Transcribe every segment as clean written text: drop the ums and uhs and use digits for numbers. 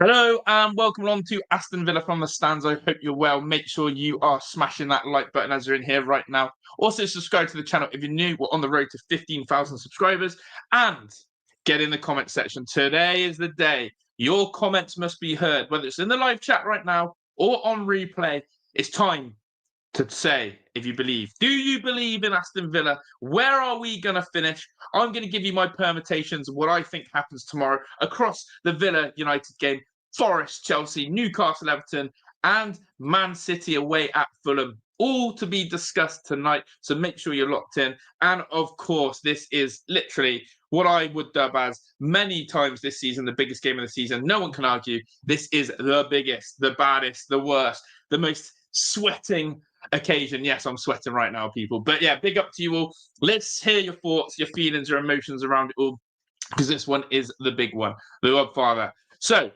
Hello and welcome along to Aston Villa from the stands. I hope you're well. Make sure you are smashing that like button as you're in here right now. Also, subscribe to the channel if you're new. We're on the road to 15,000 subscribers. And get in the comment section. Today is the day. Your comments must be heard, whether it's in the live chat right now or on replay. It's time to say if you believe. Do you believe in Aston Villa? Where are we going to finish? I'm going to give you my permutations of what I think happens tomorrow across the Villa United game. Forest, Chelsea, Newcastle, Everton, and Man City away at Fulham. All to be discussed tonight. So make sure you're locked in. And of course, this is literally what I would dub as many times this season, the biggest game of the season. No one can argue. This is the biggest, the baddest, the worst, the most sweating occasion. Yes, I'm sweating right now, people. But yeah, big up to you all. Let's hear your thoughts, your feelings, your emotions around it all, because this one is the big one, the Godfather. So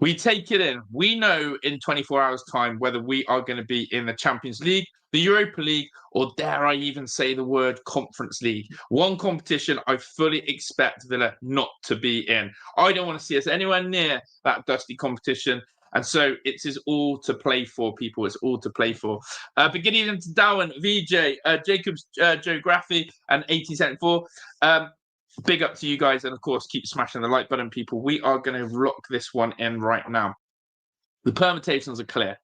we take it in. We know in 24 hours' time whether we are going to be in the Champions League, the Europa League, or dare I even say the word Conference League. One competition I fully expect Villa not to be in. I don't want to see us anywhere near that dusty competition. And so it is all to play for, people. It's all to play for. Beginning into Darwin, VJ, Jacobs, Joe Graffi, and 1874. Big up to you guys. And of course, keep smashing the like button, people. We are going to lock this one in right now. The permutations are clear.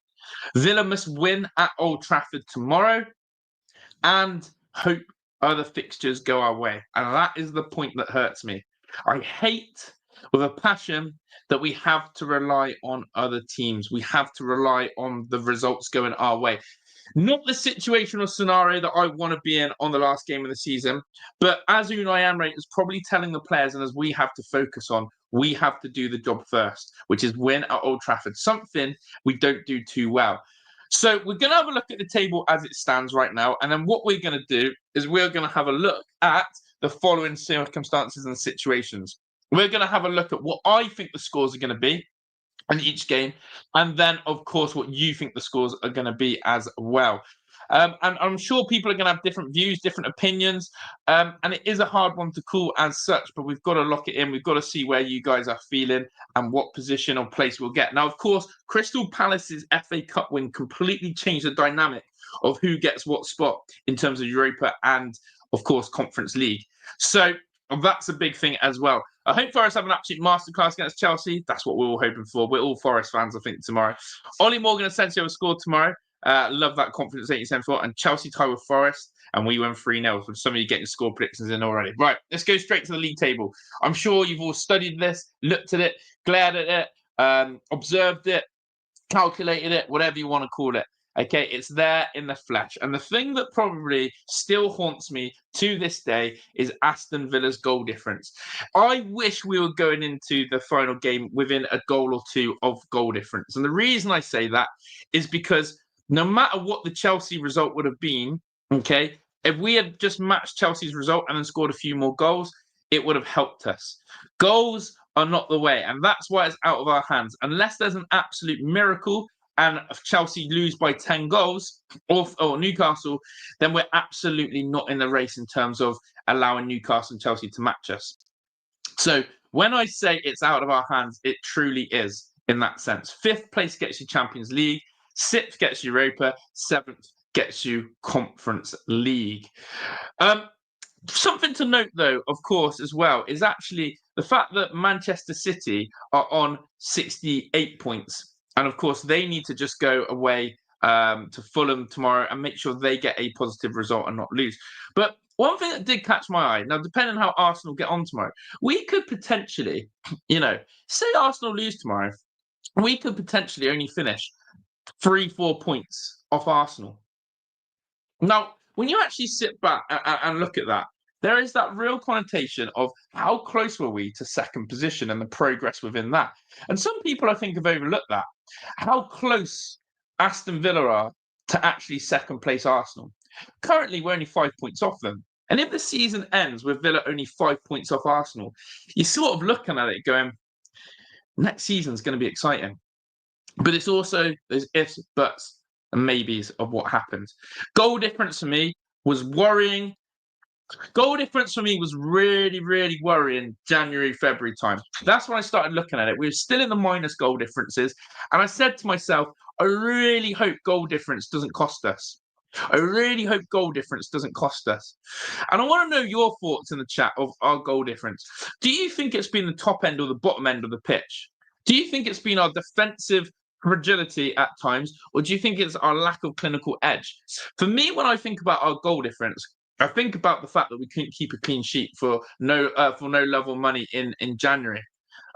Villa must win at Old Trafford tomorrow and hope other fixtures go our way. And that is the point that hurts me. I hate with a passion that we have to rely on other teams. We have to rely on the results going our way. Not the situational scenario that I want to be in on the last game of the season, but as Unai Emery is probably telling the players, and as we have to focus on, we have to do the job first, which is win at Old Trafford, something we don't do too well. So we're going to have a look at the table as it stands right now, and then what we're going to do is we're going to have a look at the following circumstances and situations. We're going to have a look at what I think the scores are going to be in each game, and then, of course, what you think the scores are going to be as well. And I'm sure people are going to have different views, different opinions, and it is a hard one to call as such, but we've got to lock it in. We've got to see where you guys are feeling and what position or place we'll get. Now, of course, Crystal Palace's FA Cup win completely changed the dynamic of who gets what spot in terms of Europa and, of course, Conference League. So that's a big thing as well. I hope Forest have an absolute masterclass against Chelsea. That's what we're all hoping for. We're all Forest fans, I think, tomorrow. Ollie Morgan Asensio will score tomorrow. Love that confidence 87-4. And Chelsea tie with Forest. And we win 3-0. So some of you getting score predictions in already. Right, let's go straight to the league table. I'm sure you've all studied this, looked at it, glared at it, observed it, calculated it, whatever you want to call it. Okay, it's there in the flesh. And the thing that probably still haunts me to this day is Aston Villa's goal difference. I wish we were going into the final game within a goal or two of goal difference. And the reason I say that is because no matter what the Chelsea result would have been, okay, if we had just matched Chelsea's result and then scored a few more goals, it would have helped us. Goals are not the way, and that's why it's out of our hands. Unless there's an absolute miracle and if Chelsea lose by 10 goals or Newcastle, then we're absolutely not in the race in terms of allowing Newcastle and Chelsea to match us. So when I say it's out of our hands, it truly is in that sense. 5th place gets you Champions League, 6th gets you Europa, 7th gets you Conference League. Something to note, though, of course, as well, is actually the fact that Manchester City are on 68 points. And of course, they need to just go away to Fulham tomorrow and make sure they get a positive result and not lose. But one thing that did catch my eye, now, depending on how Arsenal get on tomorrow, we could potentially, say Arsenal lose tomorrow, we could potentially only finish 3-4 points off Arsenal. Now, when you actually sit back and look at that, there is that real connotation of how close were we to second position and the progress within that. And some people, I think, have overlooked that. How close Aston Villa are to actually second place Arsenal. Currently, we're only 5 points off them. And if the season ends with Villa only 5 points off Arsenal, you're sort of looking at it going, next season's going to be exciting. But it's also those ifs, buts, and maybes of what happens. Goal difference for me was worrying Goal difference for me was really, really worrying January, February time. That's when I started looking at it. We were still in the minus goal differences. And I said to myself, I really hope goal difference doesn't cost us. I really hope goal difference doesn't cost us. And I want to know your thoughts in the chat of our goal difference. Do you think it's been the top end or the bottom end of the pitch? Do you think it's been our defensive fragility at times, or do you think it's our lack of clinical edge? For me, when I think about our goal difference, I think about the fact that we couldn't keep a clean sheet for no love or money in January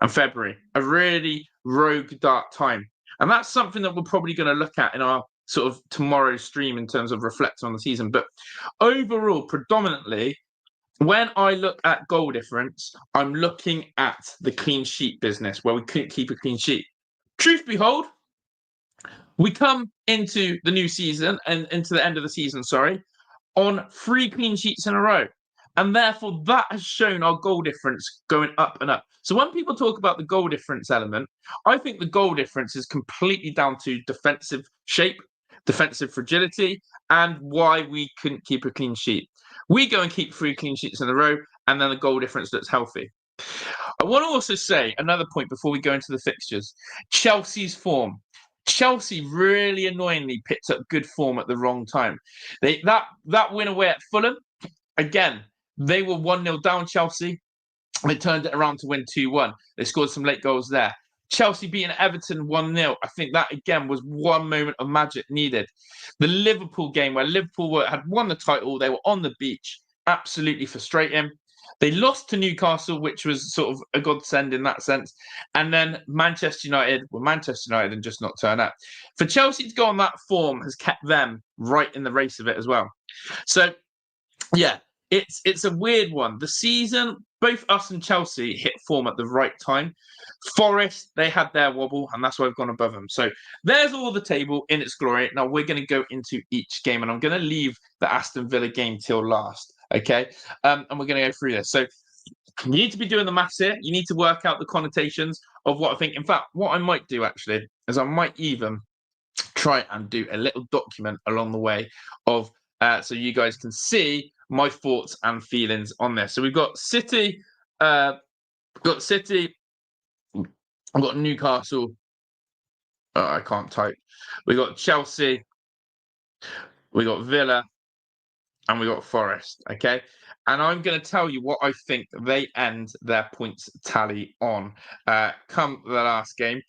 and February, a really rogue dark time, and that's something that we're probably going to look at in our sort of tomorrow's stream in terms of reflecting on the season. But overall, predominantly, when I look at goal difference, I'm looking at the clean sheet business where we couldn't keep a clean sheet. Truth behold, we come into the new season and into the end of the season, on 3 clean sheets in a row. And therefore, that has shown our goal difference going up and up. So when people talk about the goal difference element, I think the goal difference is completely down to defensive shape, defensive fragility, and why we couldn't keep a clean sheet. We go and keep 3 clean sheets in a row, and then the goal difference looks healthy. I want to also say another point before we go into the fixtures. Chelsea's form. Chelsea really annoyingly picked up good form at the wrong time. That win away at Fulham, again, they were 1-0 down, Chelsea. They turned it around to win 2-1. They scored some late goals there. Chelsea beating Everton 1-0. I think that, again, was one moment of magic needed. The Liverpool game where Liverpool had won the title, they were on the beach, absolutely frustrating. They lost to Newcastle, which was sort of a godsend in that sense. And then Manchester United were Manchester United and just not turn up. For Chelsea to go on that form has kept them right in the race of it as well. So, yeah, it's a weird one. The season, both us and Chelsea hit form at the right time. Forest, they had their wobble, and that's why we've gone above them. So there's all the table in its glory. Now we're going to go into each game, and I'm going to leave the Aston Villa game till last. Okay, and we're going to go through this. So you need to be doing the maths here. You need to work out the connotations of what I think. In fact, what I might do actually is I might even try and do a little document along the way of so you guys can see my thoughts and feelings on this. So we've got City, I've got Newcastle. I can't type. We got Chelsea, we got Villa, and we got Forest, okay? And I'm going to tell you what I think they end their points tally on come the last game.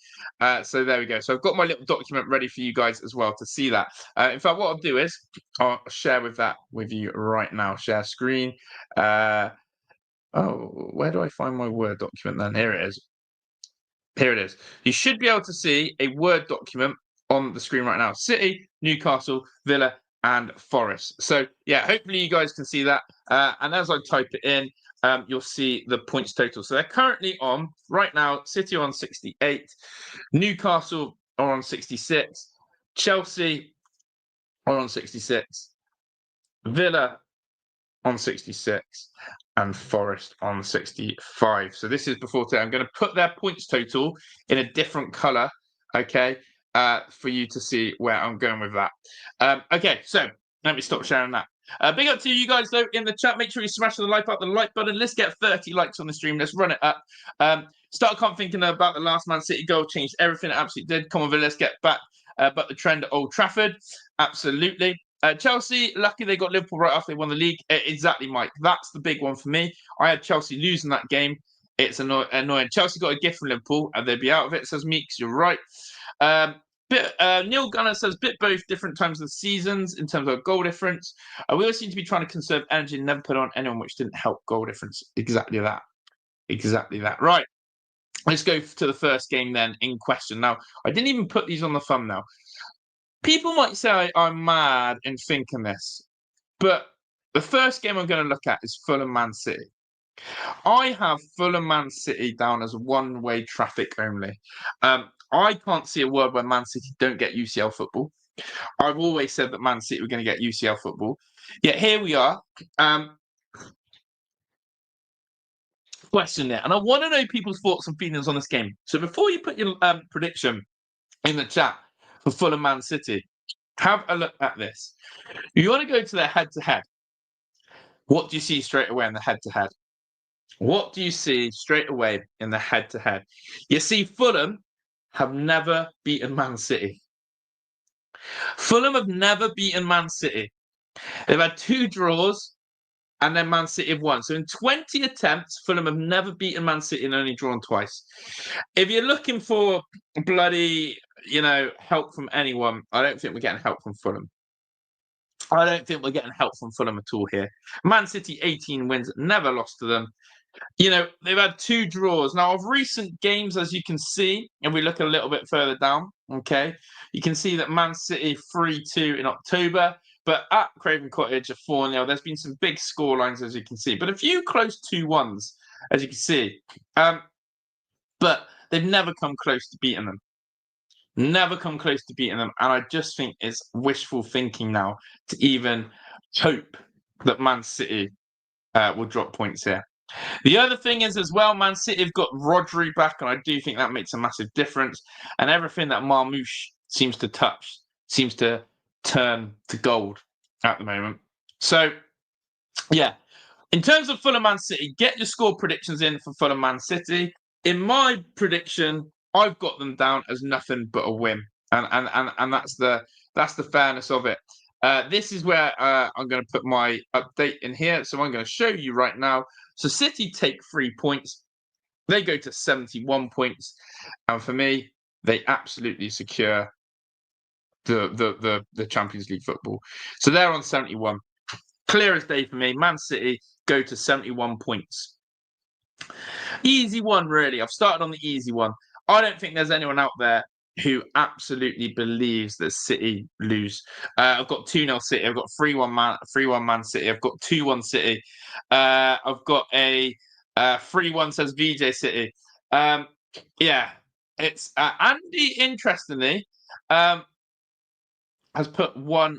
So there we go. So I've got my little document ready for you guys as well to see that. In fact, what I'll do is I'll share that with you right now. Share screen. Where do I find my Word document then? Here it is. Here it is. You should be able to see a Word document on the screen right now. City, Newcastle, Villa, and Forest. So yeah, hopefully you guys can see that. And as I type it in, you'll see the points total. So they're currently on, right now, City are on 68, Newcastle are on 66, Chelsea are on 66, Villa on 66, and Forest on 65. So this is before today. I'm going to put their points total in a different colour, okay, for you to see where I'm going with that. Okay, so let me stop sharing that. Big up to you guys, though, in the chat. Make sure you smash the like button. Let's get 30 likes on the stream. Let's run it up. Start thinking about the last Man City goal. Changed everything. It absolutely did. Come on, Villa, let's get back. But the trend at Old Trafford. Absolutely. Chelsea, lucky they got Liverpool right after they won the league. Exactly, Mike. That's the big one for me. I had Chelsea losing that game. It's annoying. Chelsea got a gift from Liverpool, and they'd be out of it, says Meeks. You're right. Neil Gunner says bit both different times of the seasons in terms of goal difference. We always seem to be trying to conserve energy and never put on anyone, which didn't help goal difference. Exactly that. Right. Let's go to the first game then in question. Now, I didn't even put these on the thumbnail. People might say I'm mad in thinking this, but the first game I'm going to look at is Fulham Man City. I have Fulham Man City down as one-way traffic only. I can't see a world where Man City don't get UCL football. I've always said that Man City were going to get UCL football. Yet here we are. Question there. And I want to know people's thoughts and feelings on this game. So before you put your prediction in the chat for Fulham Man City, have a look at this. You want to go to their head-to-head. What do you see straight away in the head-to-head? What do you see straight away in the head-to-head? You see Fulham have never beaten Man City. Fulham have never beaten Man City. They've had 2 draws and then Man City have won. So in 20 attempts, Fulham have never beaten Man City and only drawn twice. If you're looking for bloody, help from anyone, I don't think we're getting help from Fulham. I don't think we're getting help from Fulham at all here. Man City, 18 wins, never lost to them. They've had 2 draws. Now, of recent games, as you can see, and we look a little bit further down, okay, you can see that Man City 3-2 in October, but at Craven Cottage, a 4-0. There's been some big scorelines, as you can see, but a few close 2-1s, as you can see. But they've never come close to beating them. Never come close to beating them. And I just think it's wishful thinking now to even hope that Man City will drop points here. The other thing is as well, Man City have got Rodri back, and I do think that makes a massive difference. And everything that Marmoush seems to touch seems to turn to gold at the moment. So, yeah. In terms of Fulham Man City, get your score predictions in for Fulham Man City. In my prediction, I've got them down as nothing but a win. And that's the fairness of it. This is where I'm going to put my update in here. So I'm going to show you right now. So City take 3 points. They go to 71 points. And for me, they absolutely secure the Champions League football. So they're on 71. Clear as day for me. Man City go to 71 points. Easy one, really. I've started on the easy one. I don't think there's anyone out there who absolutely believes that City lose. I've got 2-0 City. I've got 3-1 Man City. I've got 2-1 City. I've got a 3-1 says VJ City. Yeah, it's Andy, interestingly, has put 1-1.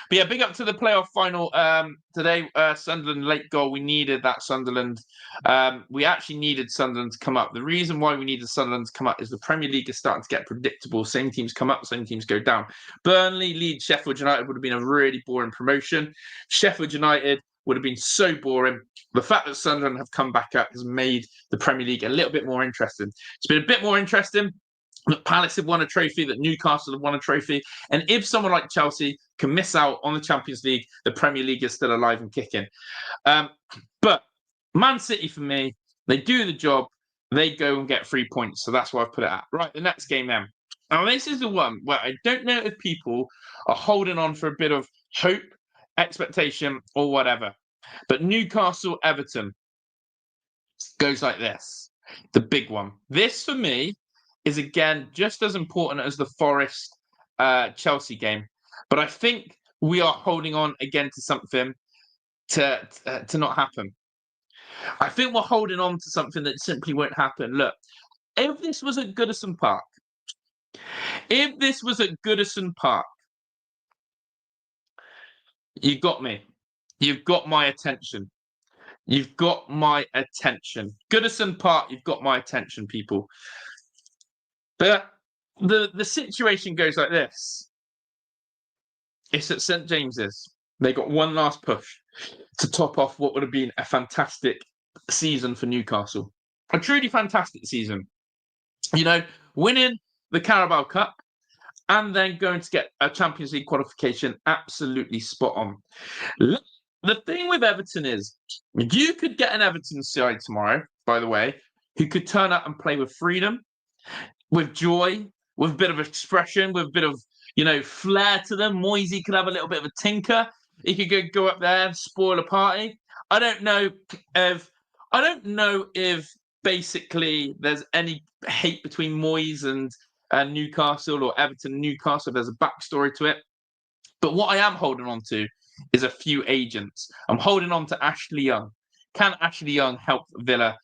But yeah, big up to the playoff final today. Sunderland late goal. We needed that Sunderland. We actually needed Sunderland to come up. The reason why we needed Sunderland to come up is the Premier League is starting to get predictable. Same teams come up, same teams go down. Burnley, Leeds, Sheffield United would have been a really boring promotion. Sheffield United would have been so boring. The fact that Sunderland have come back up has made the Premier League a little bit more interesting. It's been a bit more interesting. That Palace have won a trophy, that Newcastle have won a trophy. And if someone like Chelsea can miss out on the Champions League, the Premier League is still alive and kicking. But Man City, for me, they do the job. They go and get 3 points. So that's why I've put it at. Right, the next game then. Now, this is the one where I don't know if people are holding on for a bit of hope, expectation, or whatever. But Newcastle, Everton goes like this. The big one. This, for me, is again just as important as the Forest Chelsea game, but I think we are holding on again to something to not happen. I think we're holding on to something that simply won't happen. Look, if this was at Goodison Park, you got me. You've got my attention. You've got my attention. Goodison Park, you've got my attention, people. But the situation goes like this. It's at St. James's. They got one last push to top off what would have been a fantastic season for Newcastle. A truly fantastic season. Winning the Carabao Cup and then going to get a Champions League qualification, absolutely spot on. The thing with Everton is, you could get an Everton side tomorrow, by the way, who could turn up and play with freedom, with joy, with a bit of expression, with a bit of, flair to them. Moisey could have a little bit of a tinker. He could go up there and spoil a party. I don't know if basically there's any hate between Moyes and Newcastle, or Everton and Newcastle. There's a backstory to it. But what I am holding on to is a few agents. I'm holding on to Ashley Young. Can Ashley Young help Villa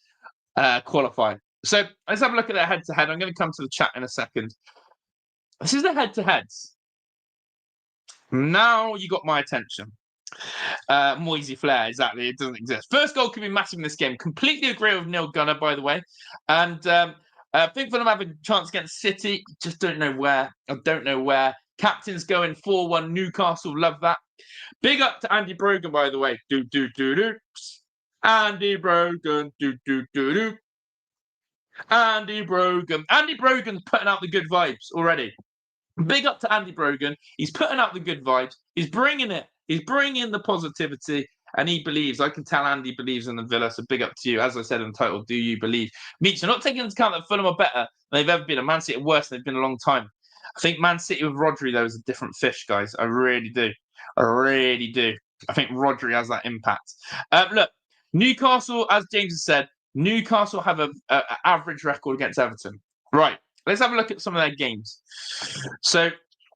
qualify? So let's have a look at their head-to-head. I'm going to come to the chat in a second. This is the head-to-heads. Now you got my attention. Moisey Flair, exactly. It doesn't exist. First goal could be massive in this game. Completely agree with Neil Gunner, by the way. And I think Fulham have a chance against City. Just don't know where. I don't know where. Captain's going 4-1 Newcastle. Love that. Big up to Andy Brogan, by the way. Do, do, do, do. Andy Brogan. Do, do, do, do. Andy Brogan. Andy Brogan's putting out the good vibes already. Big up to Andy Brogan. He's putting out the good vibes. He's bringing it. He's bringing the positivity. And he believes. I can tell Andy believes in the Villa. So big up to you. As I said in the title, do you believe? Meech, you're not taking into account that Fulham are better than they've ever been. And Man City are worse than they've been in a long time. I think Man City with Rodri, though, is a different fish, guys. I really do. I really do. I think Rodri has that impact. Look, Newcastle, as James has said, Newcastle have an average record against Everton. Right. Let's have a look at some of their games. So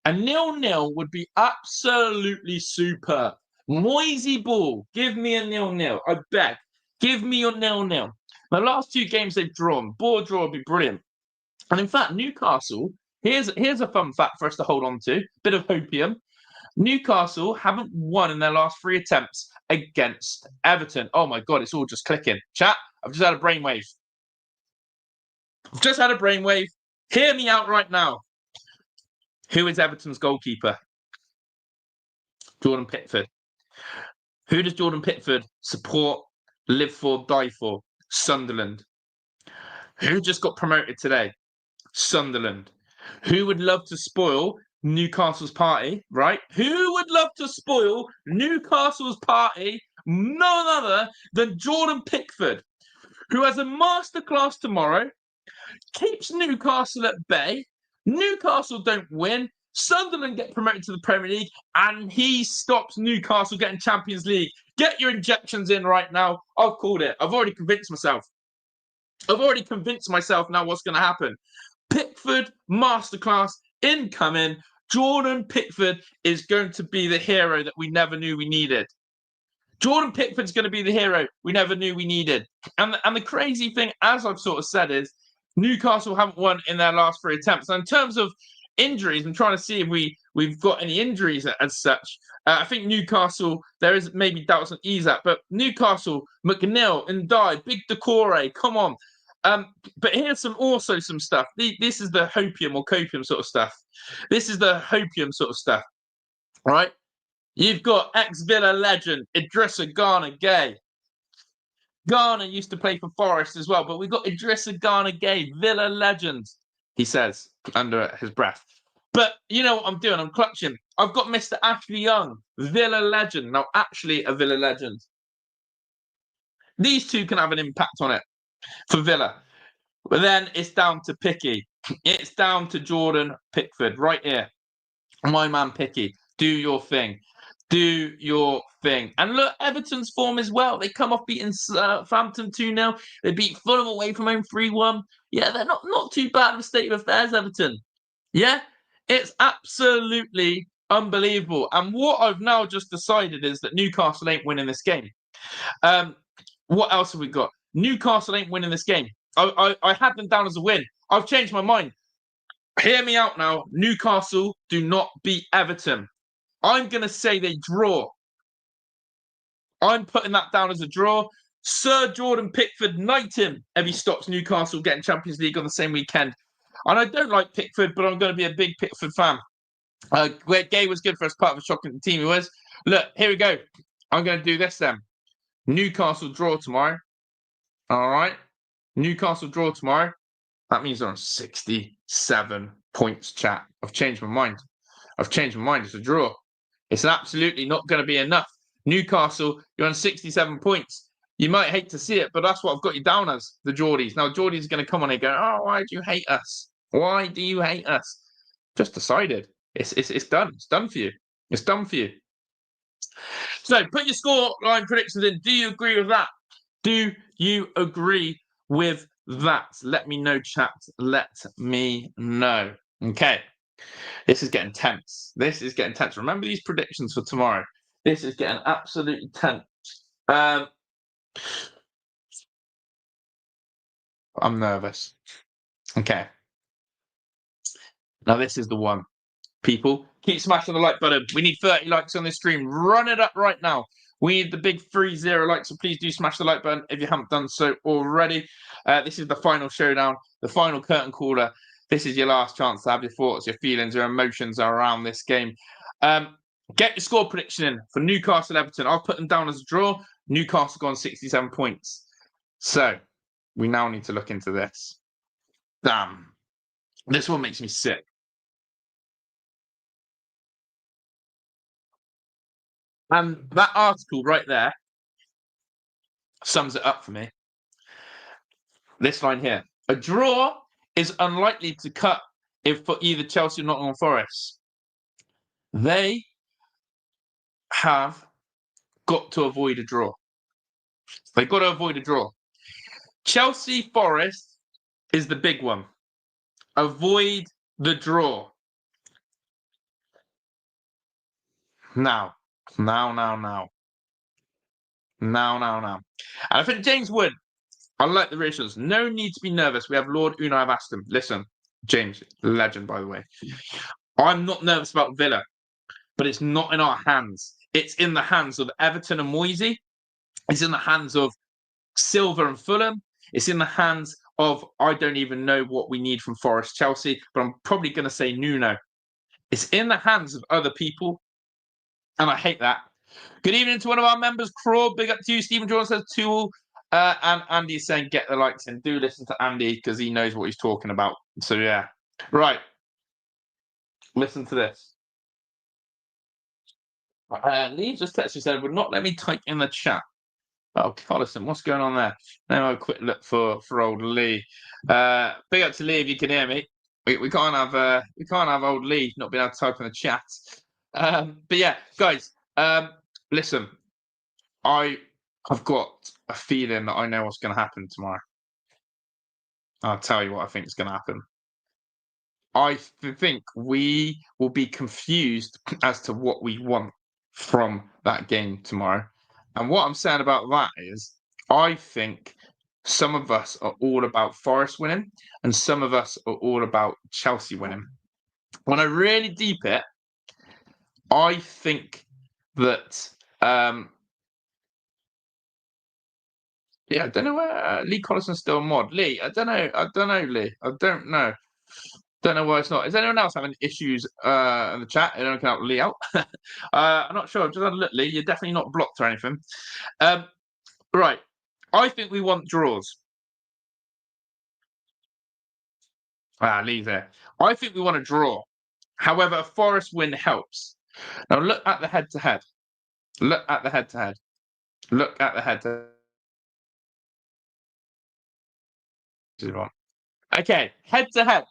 a 0-0 would be absolutely superb. Moisey ball. Give me a 0-0. I beg. Give me your 0-0. The last 2 games they've drawn. Ball draw would be brilliant. And in fact, Newcastle, here's a fun fact for us to hold on to. Bit of hopium. Newcastle haven't won in their last 3 attempts against Everton. Oh my God, it's all just clicking. Chat, I've just had a brainwave. I've just had a brainwave. Hear me out right now. Who is Everton's goalkeeper? Jordan Pickford. Who does Jordan Pickford support, live for, die for? Sunderland. Who just got promoted today? Sunderland. Who would love to spoil Newcastle's party, right? Who would love to spoil Newcastle's party? None other than Jordan Pickford, who has a masterclass tomorrow, keeps Newcastle at bay. Newcastle don't win. Sunderland get promoted to the Premier League, and he stops Newcastle getting Champions League. Get your injections in right now. I've called it. I've already convinced myself. I've already convinced myself now what's going to happen. Pickford, masterclass, incoming. Jordan Pickford is going to be the hero that we never knew we needed. Jordan Pickford's going to be the hero we never knew we needed. And the crazy thing, as I've sort of said, is Newcastle haven't won in their last 3 attempts. And in terms of injuries, I'm trying to see if we've got any injuries as such. I think Newcastle, there is maybe doubts on Isak, but Newcastle, McNeil, Ndiaye, Big Decore, come on. But here's some stuff. This is the hopium or copium sort of stuff. This is the hopium sort of stuff, right? You've got ex-Villa legend Idrissa Gana Gueye. Ghana used to play for Forest as well, but we've got Idrissa Gana Gueye, Villa legend, he says under his breath. But you know what I'm doing? I'm clutching. I've got Mr. Ashley Young, Villa legend. Now, actually a Villa legend. These two can have an impact on it for Villa. But then it's down to Picky. It's down to Jordan Pickford right here. My man Picky, do your thing. Do your thing. And look, Everton's form as well. They come off beating Southampton 2-0. They beat Fulham away from home 3-1. Yeah, they're not too bad of a state of affairs, Everton. Yeah, it's absolutely unbelievable. And what I've now just decided is that Newcastle ain't winning this game. What else have we got? Newcastle ain't winning this game. I had them down as a win. I've changed my mind. Hear me out now. Newcastle do not beat Everton. I'm going to say they draw. I'm putting that down as a draw. Sir Jordan Pickford, knight him if he stops Newcastle getting Champions League on the same weekend. And I don't like Pickford, but I'm going to be a big Pickford fan. Gay was good for us, part of a shocking team he was. Look, here we go. I'm going to do this then. Newcastle draw tomorrow. All right. Newcastle draw tomorrow. That means they're on 67 points, chat. I've changed my mind. It's a draw. It's absolutely not going to be enough. Newcastle, you're on 67 points. You might hate to see it, but that's what I've got you down as, the Geordies. Now, Geordie's going to come on and go, oh, why do you hate us? Why do you hate us? Just decided. It's done. It's done for you. It's done for you. So, put your scoreline predictions in. Do you agree with that? Do you agree with that? Let me know, chat. Let me know. Okay. This is getting tense. Remember these predictions for tomorrow. This is getting absolutely tense. I'm nervous. Okay. Now this is the one. People, keep smashing the like button. We need 30 likes on this stream. Run it up right now. We need the big 30 likes, so please do smash the like button if you haven't done so already. This is the final showdown, the final curtain caller. This is your last chance to have your thoughts, your feelings, your emotions around this game. Get your score prediction in for Newcastle Everton. I'll put them down as a draw. Newcastle gone 67 points. So we now need to look into this. Damn. This one makes me sick. And that article right there sums it up for me. This line here. A draw is unlikely to cut if for either Chelsea or Nottingham Forest. They have got to avoid a draw. They've got to avoid a draw. Chelsea Forest is the big one. Avoid the draw. Now. And I think James Wood, I like the reassurance. No need to be nervous. We have Lord Unai of Aston. Listen, James, legend, by the way. I'm not nervous about Villa, but it's not in our hands. It's in the hands of Everton and Moisey. It's in the hands of Silva and Fulham. It's in the hands of, I don't even know what we need from Forest Chelsea, but I'm probably going to say Nuno. It's in the hands of other people, and I hate that. Good evening to one of our members, Craw. Big up to you. Stephen Jordan says Tool. And Andy's saying get the likes in. Do listen to Andy because he knows what he's talking about. So, yeah. Right. Listen to this. Lee just texted said, would not let me type in the chat. Oh, Collison, what's going on there? Now a quick look for old Lee. Big up to Lee if you can hear me. We can't have old Lee not being able to type in the chat. But yeah, guys, listen, I've got a feeling that I know what's going to happen tomorrow. I'll tell you what I think is going to happen. I think we will be confused as to what we want from that game tomorrow. And what I'm saying about that is, I think some of us are all about Forest winning, and some of us are all about Chelsea winning. When I really deep it, I think that, yeah, I don't know where Lee Collison's still a mod. Lee, I don't know, Lee. I don't know. Don't know why it's not. Is anyone else having issues in the chat? Anyone can help Lee out? I'm not sure. I've just had a look, Lee. You're definitely not blocked or anything. Right. I think we want draws. Lee's there. I think we want a draw. However, a Forest win helps. Now look at the head-to-head. Look at the head-to-head. Look at the head-to-head. Okay, head-to-head.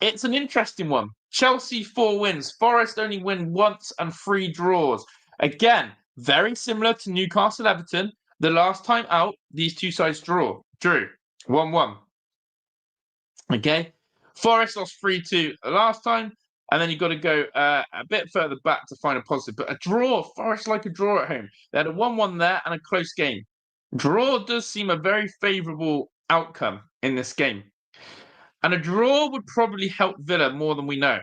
It's an interesting one. Chelsea 4 wins. Forest only win once and 3 draws. Again, very similar to Newcastle Everton. The last time out, these two sides drew 1-1. Okay, Forest lost 3-2 last time, and then you've got to go a bit further back to find a positive. But a draw, Forest like a draw at home. They had a 1-1 there and a close game. Draw does seem a very favourable outcome in this game. And a draw would probably help Villa more than we know.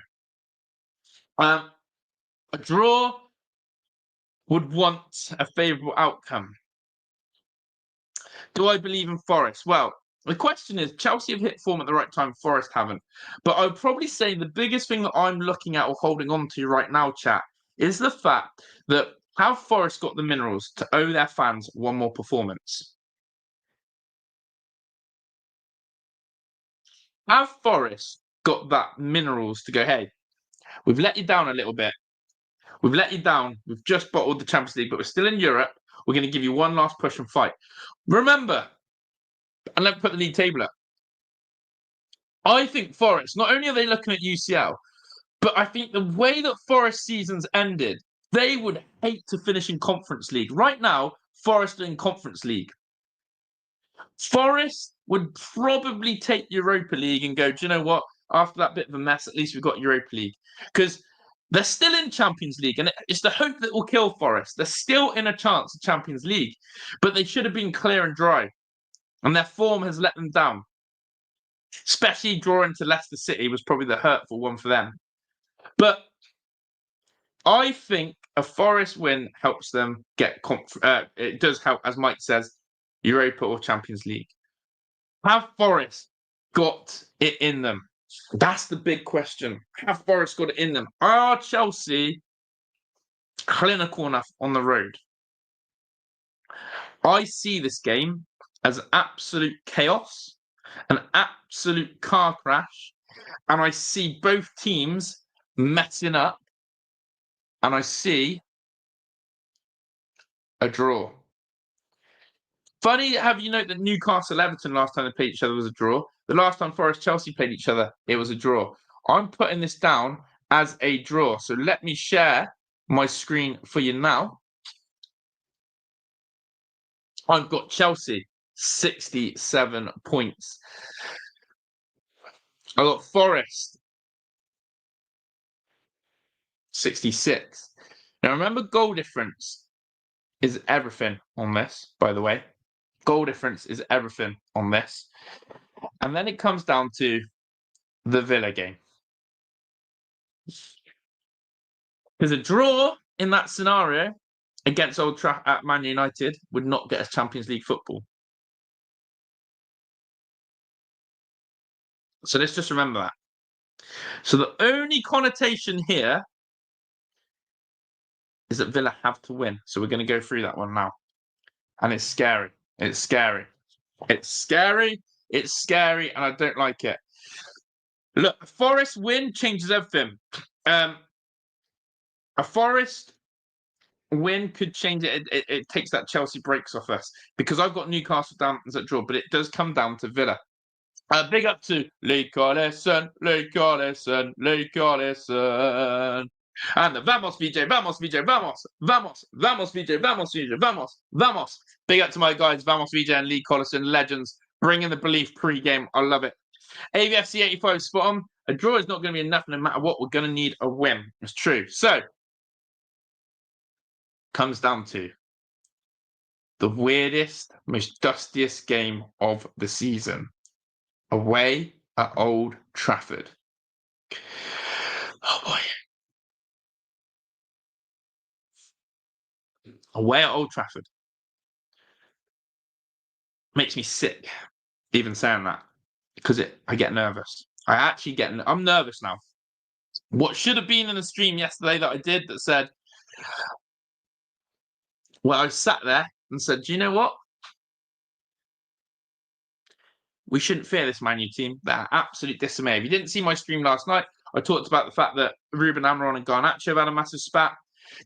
A draw would want a favourable outcome. Do I believe in Forest? Well, the question is, Chelsea have hit form at the right time, Forest haven't. But I would probably say the biggest thing that I'm looking at or holding on to right now, chat, is the fact that have Forest got the minerals to owe their fans one more performance? Have Forest got that minerals to go, hey, we've let you down a little bit. We've let you down. We've just bottled the Champions League, but we're still in Europe. We're going to give you one last push and fight. Remember, and let me put the league table up. I think Forest, not only are they looking at UCL, but I think the way that Forest seasons ended, they would hate to finish in Conference League. Right now, Forest are in Conference League. Forest would probably take Europa League and go, do you know what? After that bit of a mess, at least we've got Europa League. Because they're still in Champions League, and it's the hope that will kill Forest. They're still in a chance of Champions League, but they should have been clear and dry, and their form has let them down. Especially drawing to Leicester City was probably the hurtful one for them. But I think a Forest win helps them get... it does help, as Mike says, Europa or Champions League. Have Forest got it in them? That's the big question. Have Forest got it in them? Are Chelsea clinical enough on the road. I see this game as absolute chaos, an absolute car crash, and I see both teams messing up, and I see a draw. Funny, have you noted that Newcastle Everton last time they played each other was a draw? The last time Forest Chelsea played each other, it was a draw. I'm putting this down as a draw. So let me share my screen for you now. I've got Chelsea, 67 points. I've got Forest, 66. Now remember, goal difference is everything on this, by the way. Goal difference is everything on this. And then it comes down to the Villa game. Because a draw in that scenario against Old Trafford at Man United would not get us Champions League football. So let's just remember that. So the only connotation here is that Villa have to win. So we're going to go through that one now. And it's scary. It's scary. It's scary. It's scary. And I don't like it. Look, a Forest win changes everything. A Forest win could change it. It takes that Chelsea breaks off us. Because I've got Newcastle down as a draw. But it does come down to Villa. Big up to Lee Collison, Lee Collison, Lee Collison. And the Vamos, VJ, Vamos, VJ, Vamos, Vamos, Vamos, VJ, Vamos, VJ, Vamos, Vamos. Big up to my guys, Vamos, VJ and Lee Collison, legends. Bringing the belief pre-game. I love it. AVFC 85, spot on. A draw is not going to be enough no matter what. We're going to need a win. It's true. So, comes down to the weirdest, most dustiest game of the season. Away at Old Trafford. Oh boy. Away at Old Trafford. Makes me sick, even saying that. Because I get nervous. I'm nervous now. What should have been in the stream yesterday that I did that said, well, I sat there and said, do you know what? We shouldn't fear this Man U team. They're absolute dismay. If you didn't see my stream last night, I talked about the fact that Ruben Amorim and Garnacho have had a massive spat.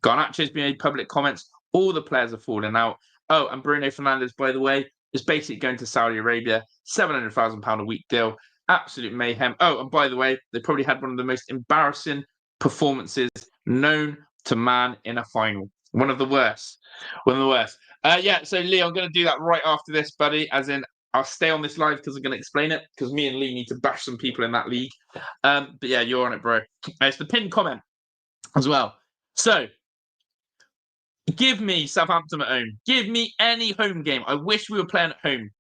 Garnacho's made public comments. All the players are falling out. Oh, and Bruno Fernandes, by the way, is basically going to Saudi Arabia. £700,000 a week deal. Absolute mayhem. Oh, and by the way, they probably had one of the most embarrassing performances known to man in a final. One of the worst. One of the worst. Yeah, so Lee, I'm going to do that right after this, buddy, as in I'll stay on this live because I'm going to explain it because me and Lee need to bash some people in that league. But yeah, you're on it, bro. It's the pinned comment as well. So, give me Southampton at home. Give me any home game. I wish we were playing at home.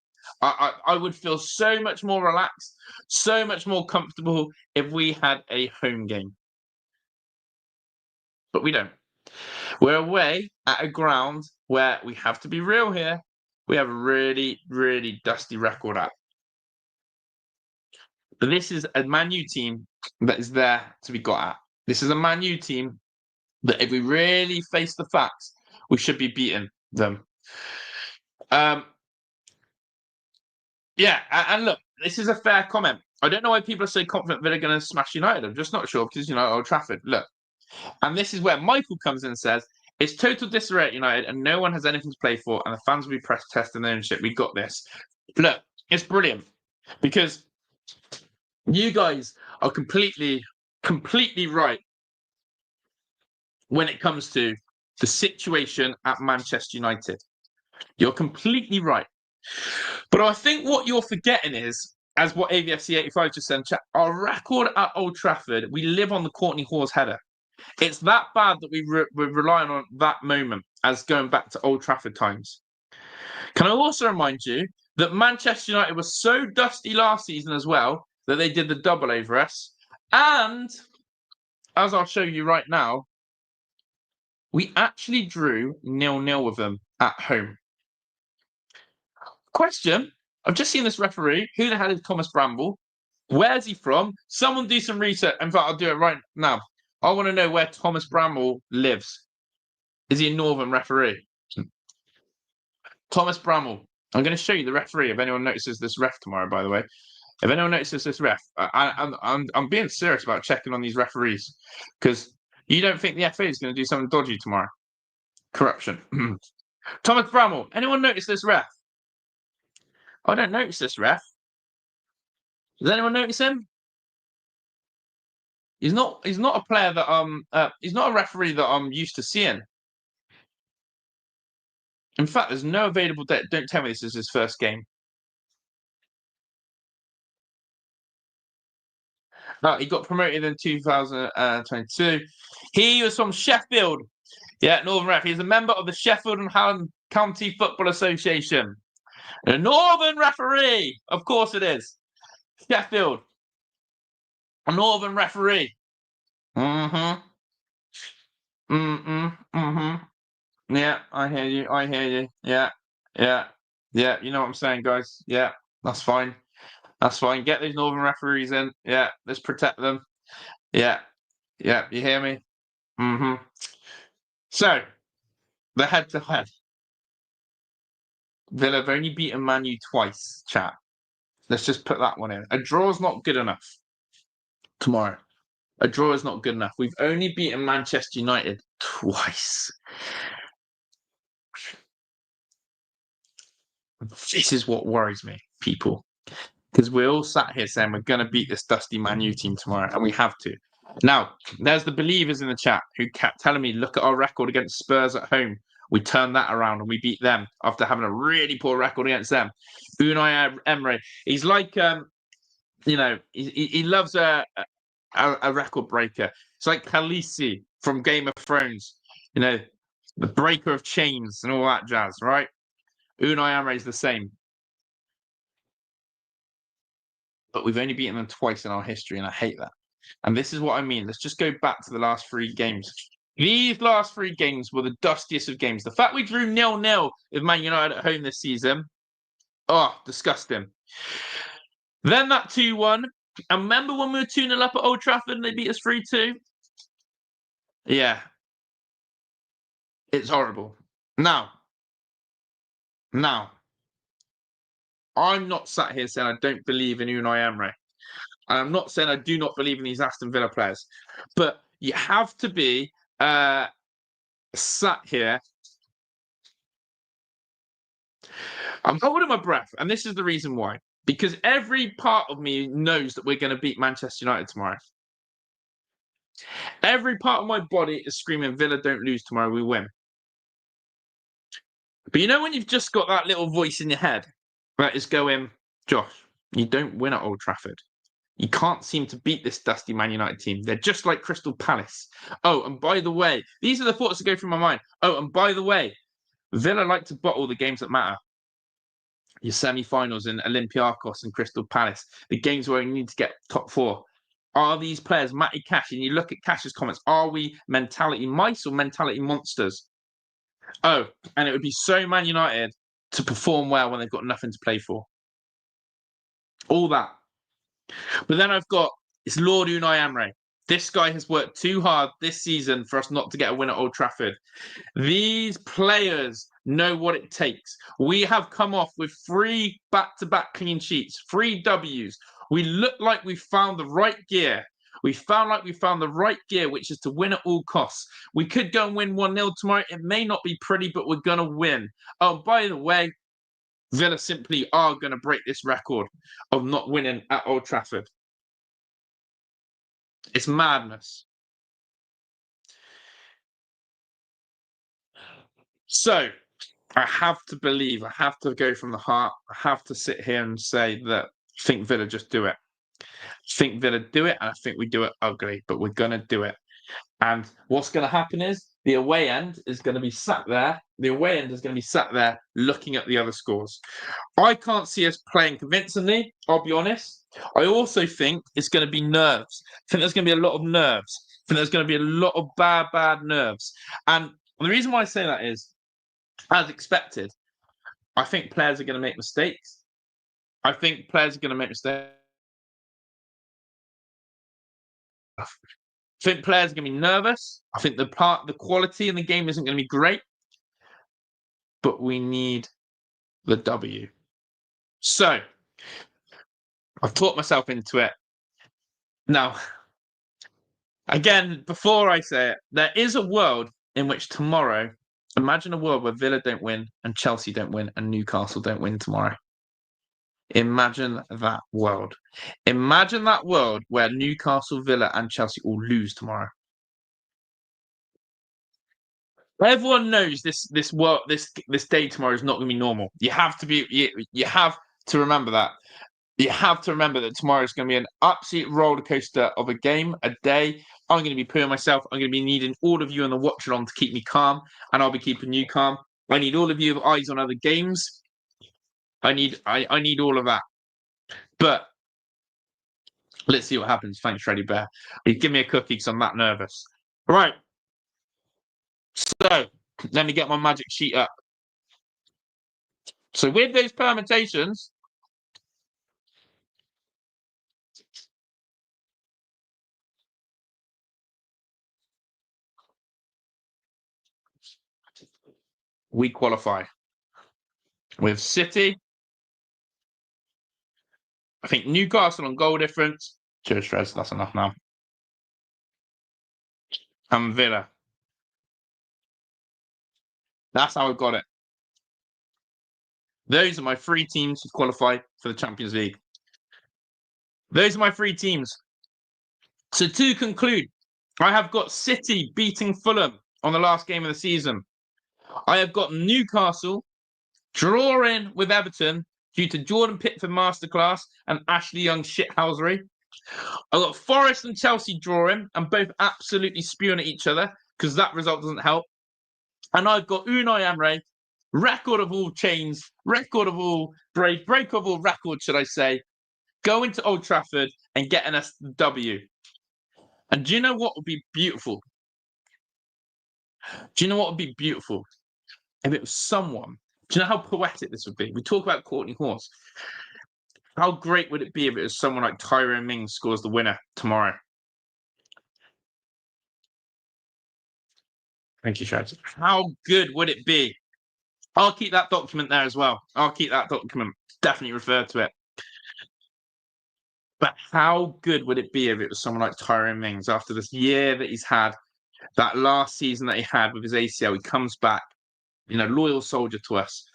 I would feel so much more relaxed, so much more comfortable if we had a home game. But we don't. We're away at a ground where we have to be real here. We have a really, really dusty record at. But this is a Man U team that is there to be got at. This is a Man U team that if we really face the facts, we should be beating them. Yeah, and look, this is a fair comment. I don't know why people are so confident they're going to smash United. I'm just not sure because, Old Trafford, look. And this is where Michael comes in and says, it's total disarray at United and no one has anything to play for and the fans will be press testing ownership. We got this. Look, it's brilliant because you guys are completely right when it comes to the situation at Manchester United. You're completely right. But I think what you're forgetting is, as what AVFC 85 just said, our record at Old Trafford, we live on the Courtney Hawes header. It's that bad that we're relying on that moment as going back to Old Trafford times. Can I also remind you that Manchester United was so dusty last season as well that they did the double over us. And, as I'll show you right now, we actually drew 0-0 with them at home. Question, I've just seen this referee. Who the hell is Thomas Bramble? Where's he from? Someone do some research. In fact, I'll do it right now. I want to know where Thomas Bramble lives. Is he a Northern referee? Thomas Bramall. I'm going to show you the referee if anyone notices this ref tomorrow, by the way. If anyone notices this ref, I'm being serious about checking on these referees because you don't think the FA is going to do something dodgy tomorrow. Corruption. Thomas Bramall. Anyone notice this ref? I don't notice this ref. Does anyone notice him? He's not a player that he's not a referee that I'm used to seeing. In fact, there's no available date. Don't tell me this is his first game. He got promoted in 2022. He was from Sheffield. Yeah, Northern ref. He's a member of the Sheffield and Hallam County Football Association. A Northern referee. Of course it is. Sheffield. A Northern referee. Mm-hmm. Mm-mm. Mm-hmm. Yeah, I hear you. I hear you. Yeah. Yeah. Yeah. You know what I'm saying, guys? Yeah, that's fine. That's fine. Get these Northern referees in. Yeah, let's protect them. Yeah. Yeah. You hear me? Mm-hmm. So, the head-to-head. Villa have only beaten Man U twice, chat. Let's just put that one in. A draw's not good enough tomorrow. A draw is not good enough. We've only beaten Manchester United twice. This is what worries me, people. Because we're all sat here saying we're going to beat this dusty Man U team tomorrow, and we have to. Now, there's the believers in the chat who kept telling me, look at our record against Spurs at home. We turned that around and we beat them after having a really poor record against them. Unai Emery, he's like, he loves a record breaker. It's like Khaleesi from Game of Thrones, the breaker of chains and all that jazz, right? Unai Emery is the same. But we've only beaten them twice in our history, and I hate that. And this is what I mean. Let's just go back to the last three games. These last three games were the dustiest of games. The fact we drew 0-0 with Man United at home this season, disgusting. Then that 2-1. And remember when we were 2-0 up at Old Trafford and they beat us 3-2? Yeah. It's horrible. Now, I'm not sat here saying I don't believe in Unai Emery. I'm not saying I do not believe in these Aston Villa players. But you have to be sat here. I'm holding my breath, and this is the reason why. Because every part of me knows that we're going to beat Manchester United tomorrow. Every part of my body is screaming, Villa don't lose tomorrow, we win. But you know when you've just got that little voice in your head that is going, Josh, you don't win at Old Trafford. You can't seem to beat this dusty Man United team. They're just like Crystal Palace. Oh, and by the way, these are the thoughts that go through my mind. Oh, and by the way, Villa like to bottle the games that matter. Your semi-finals in Olympiacos and Crystal Palace, the games where you need to get top four. Are these players, Matty Cash, and you look at Cash's comments, are we mentality mice or mentality monsters? Oh, and it would be so Man United to perform well when they've got nothing to play for. All that. But then I've got, it's Lord Unai Emery. This guy has worked too hard this season for us not to get a win at Old Trafford. These players know what it takes. We have come off with 3 back-to-back clean sheets, 3 Ws. We look like we found the right gear. We found the right gear, which is to win at all costs. We could go and win 1-0 tomorrow. It may not be pretty, but we're going to win. Oh, by the way, Villa simply are going to break this record of not winning at Old Trafford. It's madness. So, I have to believe, I have to go from the heart. I have to sit here and say that I think Villa just do it. I think Villa do it, and I think we do it ugly, but we're going to do it. And what's going to happen is the away end is going to be sat there. The away end is going to be sat there looking at the other scores. I can't see us playing convincingly, I'll be honest. I also think it's going to be nerves. I think there's going to be a lot of nerves. I think there's going to be a lot of bad nerves. And the reason why I say that is, as expected, I think players are going to make mistakes. I think players are going to be nervous. I think the quality in the game isn't going to be great. But we need the W. So, I've talked myself into it. Now, again, before I say it, there is a world in which tomorrow, imagine a world where Villa don't win and Chelsea don't win and Newcastle don't win tomorrow. Imagine that world. Imagine that world where Newcastle, Villa, and Chelsea all lose tomorrow. Everyone knows this day tomorrow is not going to be normal. You have to remember that. You have to remember that tomorrow is going to be an absolute roller coaster of a game, a day. I'm going to be putting myself. I'm going to be needing all of you on the watch along to keep me calm, and I'll be keeping you calm. I need all of you with eyes on other games. I need all of that. But let's see what happens. Thanks, Freddy Bear. Give me a cookie because I'm that nervous. Right. So let me get my magic sheet up. So with those permutations, we qualify. With City, I think Newcastle on goal difference. Cheers, Stress. That's enough now. And Villa. That's how I got it. Those are my 3 teams who qualify for the Champions League. Those are my 3 teams. So to conclude, I have got City beating Fulham on the last game of the season. I have got Newcastle drawing with Everton due to Jordan Pickford masterclass and Ashley Young's shithousery. I've got Forest and Chelsea drawing and both absolutely spewing at each other because that result doesn't help. And I've got Unai Emery, record of all chains, record of all break of all records, should I say, going to Old Trafford and getting us the W. And do you know what would be beautiful? Do you know what would be beautiful? If it was someone, do you know how poetic this would be? We talk about Courtney Horse. How great would it be if it was someone like Tyrone Mings scores the winner tomorrow? Thank you, Shad. How good would it be? I'll keep that document there as well. I'll keep that document. Definitely refer to it. But how good would it be if it was someone like Tyrone Mings after this year that he's had, that last season that he had with his ACL? He comes back, loyal soldier to us.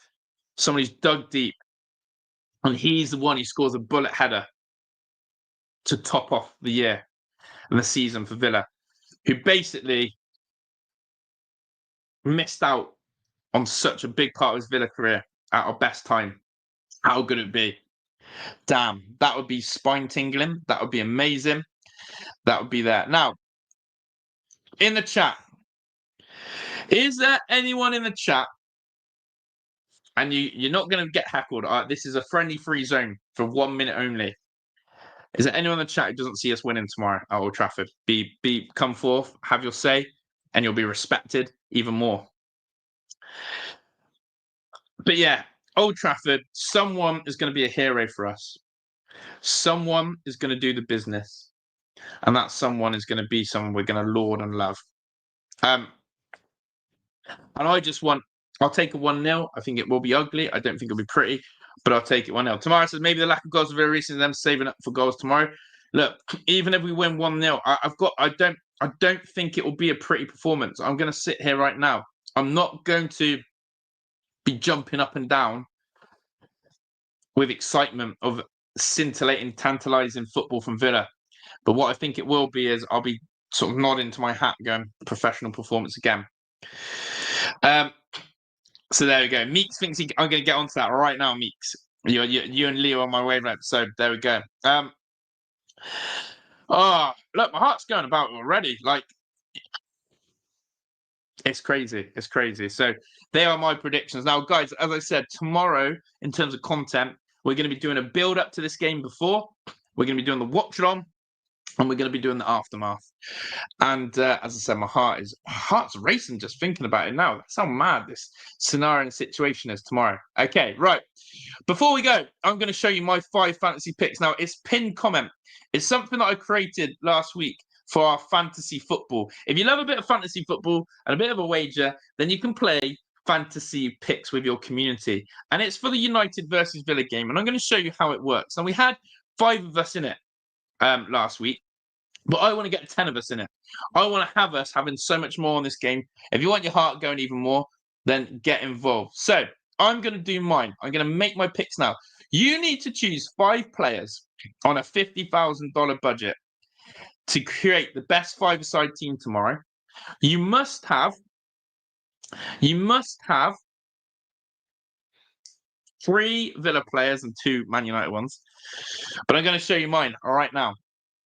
Someone who's dug deep. And he's the one who scores a bullet header to top off the year and the season for Villa, who basically missed out on such a big part of his Villa career at our best time. How good it would be? Damn, that would be spine-tingling. That would be amazing. That would be there. Now, in the chat, is there anyone in the chat, and you're not going to get heckled, this is a friendly free zone for 1 minute only. Is there anyone in the chat who doesn't see us winning tomorrow at Old Trafford? Come forth, have your say, and you'll be respected even more. But yeah, Old Trafford, someone is going to be a hero for us. Someone is going to do the business. And that someone is going to be someone we're going to laud and love. And I'll take a 1-0. I think it will be ugly. I don't think it'll be pretty, but I'll take it 1-0. Tamara says maybe the lack of goals are very recent, them saving up for goals tomorrow. Look, even if we win 1-0, I don't think it will be a pretty performance. I'm going to sit here right now. I'm not going to be jumping up and down with excitement of scintillating, tantalising football from Villa. But what I think it will be is I'll be sort of nodding to my hat going, professional performance again. So there we go. Meeks thinks I'm going to get onto that right now, Meeks. You and Leo on my wavelength. So there we go. Look, my heart's going about already. Like, it's crazy. It's crazy. So they are my predictions. Now, guys, as I said, tomorrow, in terms of content, we're going to be doing a build-up to this game before. We're going to be doing the watch-along. And we're going to be doing the aftermath. And as I said, my heart's racing just thinking about it now. That's how mad this scenario and situation is tomorrow. Okay, right. Before we go, I'm going to show you my 5 fantasy picks. Now, it's pinned comment. It's something that I created last week for our fantasy football. If you love a bit of fantasy football and a bit of a wager, then you can play fantasy picks with your community. And it's for the United versus Villa game. And I'm going to show you how it works. And we had 5 of us in it last week. But I want to get 10 of us in it. I want to have us having so much more on this game. If you want your heart going even more, then get involved. So I'm going to do mine. I'm going to make my picks now. You need to choose 5 players on a $50,000 budget to create the best 5-a-side team tomorrow. You must have 3 Villa players and 2 Man United ones. But I'm going to show you mine right now.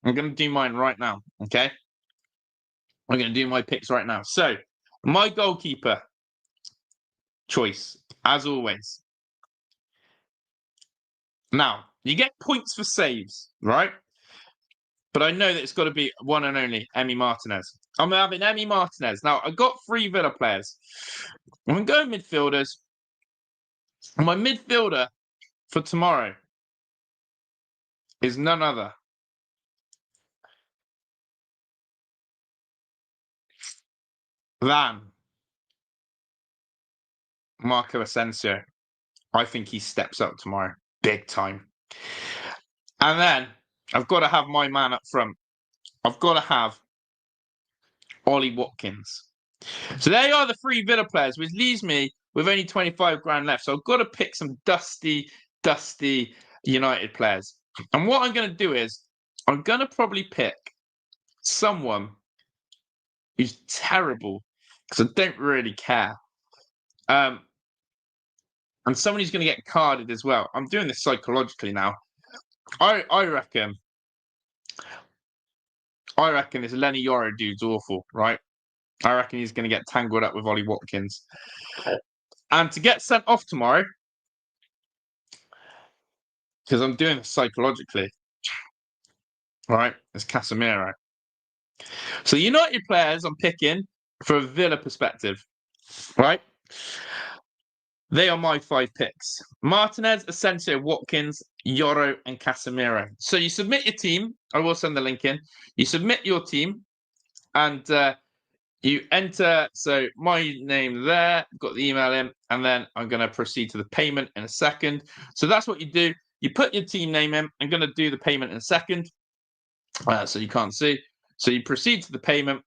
I'm going to do mine right now, okay? I'm going to do my picks right now. So, my goalkeeper choice, as always. Now, you get points for saves, right? But I know that it's got to be one and only Emi Martinez. I'm having Emi Martinez. Now, I've got 3 Villa players. I'm going midfielders. And my midfielder for tomorrow is none other than Marco Asensio. I think he steps up tomorrow, big time. And then I've got to have my man up front. I've got to have Ollie Watkins. So there are the 3 Villa players, which leaves me with only 25 grand left. So I've got to pick some dusty United players. And what I'm going to do is I'm going to probably pick someone who's terrible because I don't really care. And someone who's going to get carded as well. I'm doing this psychologically now. I reckon this Lenny Yoro dude's awful, right? I reckon he's going to get tangled up with Ollie Watkins. And to get sent off tomorrow, because I'm doing this psychologically, right, it's Casemiro. So United players I'm picking for a Villa perspective, right? They are my 5 picks. Martinez, Asensio, Watkins, Yoro, and Casemiro. So you submit your team. I will send the link in. You submit your team and you enter. So my name there, got the email in, and then I'm going to proceed to the payment in a second. So that's what you do. You put your team name in. I'm going to do the payment in a second. So you can't see. So you proceed to the payment.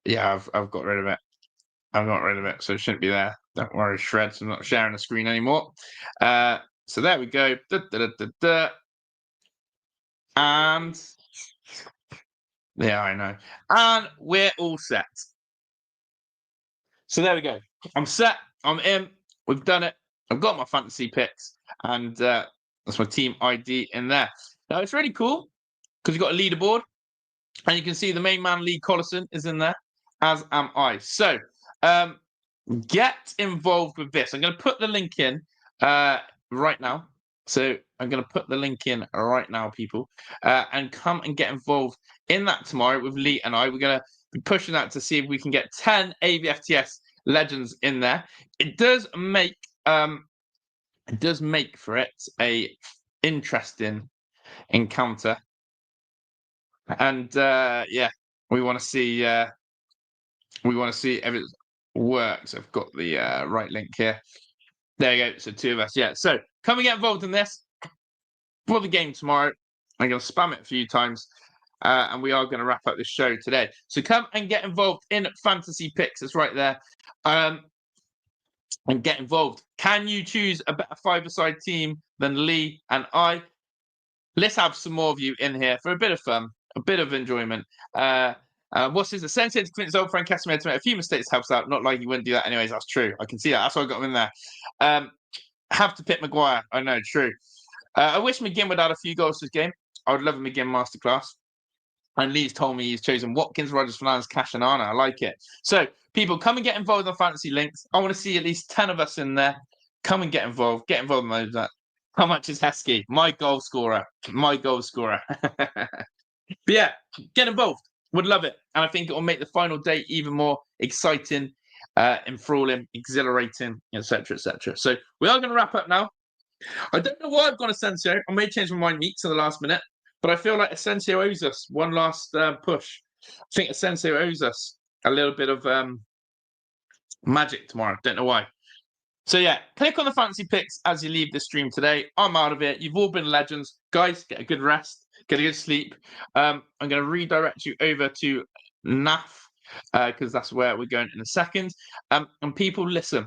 Yeah, I've got rid of it. I've got rid of it, so it shouldn't be there. Don't worry, Shreds. I'm not sharing the screen anymore. So there we go. And yeah, I know. And we're all set. So there we go. I'm set. I'm in. We've done it. I've got my fantasy picks, and that's my team ID in there. Now it's really cool because you've got a leaderboard, and you can see the main man Lee Collison is in there, as am I. So get involved with this. I'm going to put the link in right now. So I'm going to put the link in right now, people, and come and get involved in that tomorrow with Lee and I. We're going to be pushing that to see if we can get 10 AVFTS legends in there. It does make for it a interesting encounter, and yeah, we want to see if it works. I've got the right link here. There you go. So 2 of us. Yeah. So come and get involved in this for the game tomorrow. I'm going to spam it a few times, and we are going to wrap up the show today. So come and get involved in fantasy picks. It's right there. And get involved. Can you choose a better 5-a-side team than Lee and I? Let's have some more of you in here for a bit of fun, a bit of enjoyment. What's his Asensio to convince his old friend Casemiro to make a few mistakes helps out. Not like he wouldn't do that anyways. That's true. I can see that. That's why I got him in there. Have to pick Maguire. I know, true. I wish McGinn would add a few goals to his game. I would love a McGinn masterclass. And Lee's told me he's chosen Watkins, Rodgers, Fernandes, Cash, and Arna. I like it. So, people, come and get involved on Fantasy Links. I want to see at least 10 of us in there. Come and get involved. Get involved in that. How much is Heskey? My goal scorer. My goal scorer. But yeah, get involved. Would love it. And I think it will make the final day even more exciting, enthralling, exhilarating, etc., etc. So we are going to wrap up now. I don't know why I've gone Asensio. I may change my mind to the last minute. but I feel like Asensio owes us one last push. I think Asensio owes us a little bit of magic tomorrow. Don't know why. So yeah, click on the fancy picks as you leave the stream today. I'm out of it. You've all been legends. Guys, get a good rest, get a good sleep. I'm going to redirect you over to NAF because that's where we're going in a second. And people, listen,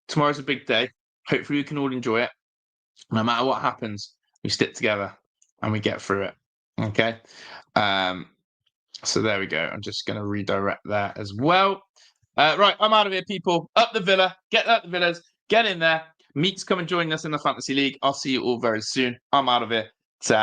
tomorrow's a big day. Hopefully we can all enjoy it. No matter what happens, we stick together and we get through it. Okay? So there we go. I'm just going to redirect that as well. Right, I'm out of here, people. Up the Villa. Get up the Villas. Get in there. Meeks, come and join us in the Fantasy League. I'll see you all very soon. I'm out of here. Ta